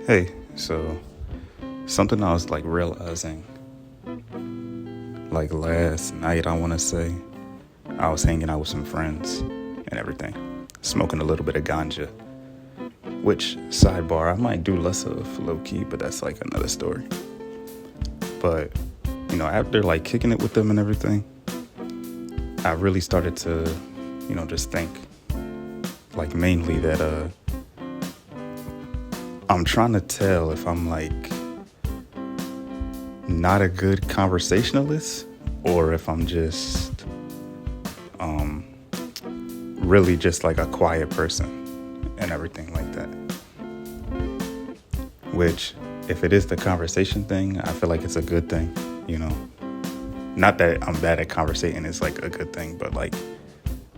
Hey, so something I was like realizing like last night, I want to say, I was hanging out with some friends and everything, smoking a little bit of ganja, which sidebar, I might do less of low key, but that's like another story. But, after like kicking it with them and everything, I really started to, just think like mainly that, I'm trying to tell if I'm like not a good conversationalist or if I'm just really just like a quiet person and everything like that. Which, if it is the conversation thing, I feel like it's a good thing, Not that I'm bad at conversating is like a good thing, but like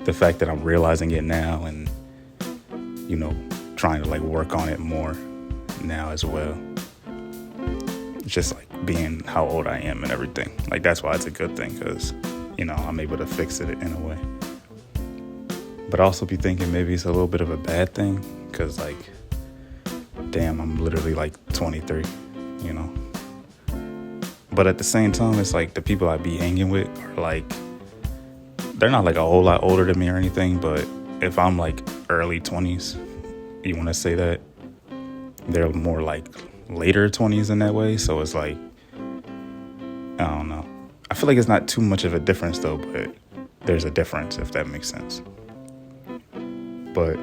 the fact that I'm realizing it now and, trying to like work on it more now as well. Just like being how old I am and everything. Like that's why it's a good thing because, I'm able to fix it in a way. But I also be thinking maybe it's a little bit of a bad thing because like, damn, I'm literally like 23, But at the same time, it's like the people I be hanging with are like, they're not like a whole lot older than me or anything, but if I'm like early 20s, you want to say that, they're more like later 20s in that way. So it's like, I don't know. I feel like it's not too much of a difference though, but there's a difference if that makes sense. But,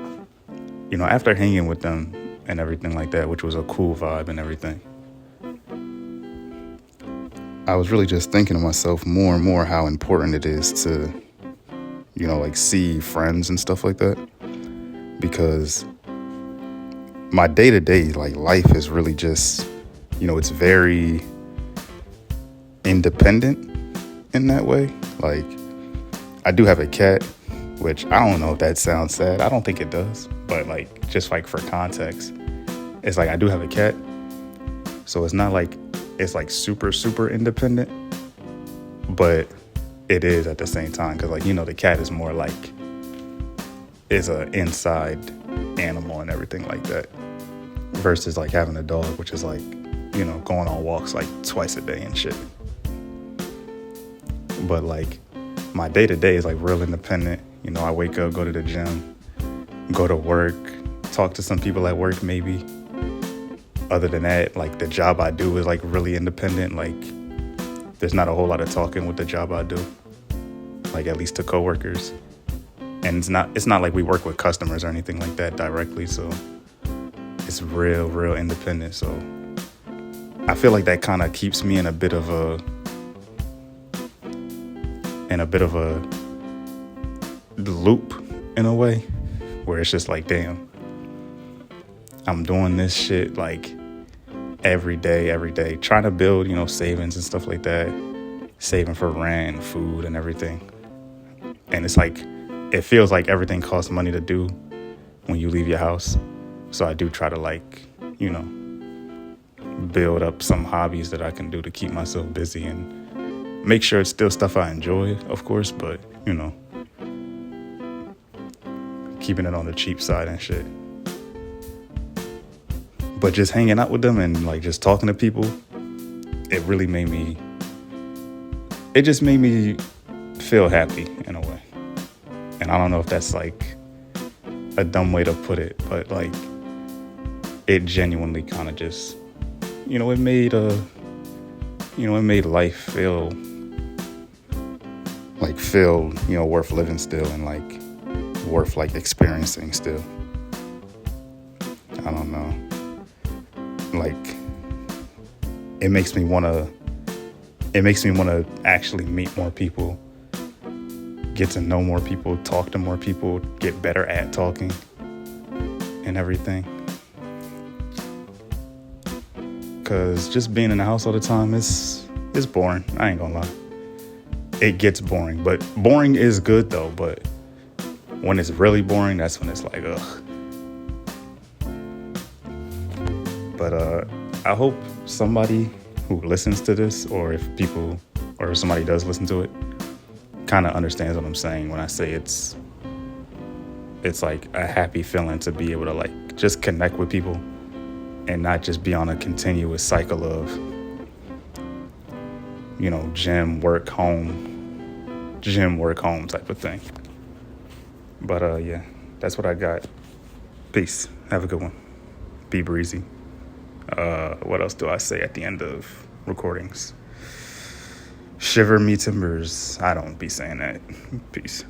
after hanging with them and everything like that, which was a cool vibe and everything, I was really just thinking to myself more and more how important it is to, like see friends and stuff like that. Because my day-to-day, like life is really just, it's very independent in that way. Like I do have a cat, which I don't know if that sounds sad. I don't think it does. But like, just like for context, it's like I do have a cat. So it's not like it's like super, super independent, but it is at the same time. Cause like, the cat is more like, is a inside animal and everything like that. Versus like having a dog, which is like, going on walks like twice a day and shit. But like my day to day is like real independent. I wake up, go to the gym, go to work, talk to some people at work maybe. Other than that, like the job I do is like really independent. Like there's not a whole lot of talking with the job I do, like at least to coworkers. And it's not like we work with customers or anything like that directly. So it's real independent. So I feel like that kind of keeps me in a bit of a loop in a way where it's just like, damn, I'm doing this shit like every day, trying to build, savings and stuff like that, saving for rent, food and everything. And it's like, it feels like everything costs money to do when you leave your house. So I do try to like, build up some hobbies that I can do to keep myself busy and make sure it's still stuff I enjoy, of course, but, keeping it on the cheap side and shit. But just hanging out with them and like just talking to people, it just made me feel happy in a way. And I don't know if that's like a dumb way to put it, but like it genuinely kind of just, it made life feel worth living still and like worth like experiencing still. I don't know. Like it makes me want to actually meet more people, get to know more people, talk to more people, get better at talking and everything. Cause just being in the house all the time is boring. I ain't gonna lie. It gets boring, but boring is good though. But when it's really boring, that's when it's like, ugh. But I hope somebody who listens to this, or if somebody does listen to it, kind of understands what I'm saying when I say it's like a happy feeling to be able to like just connect with people and not just be on a continuous cycle of, gym, work, home type of thing. But yeah, that's what I got. Peace. Have a good one. Be breezy. What else do I say at the end of recordings? Shiver me timbers. I don't be saying that. Peace.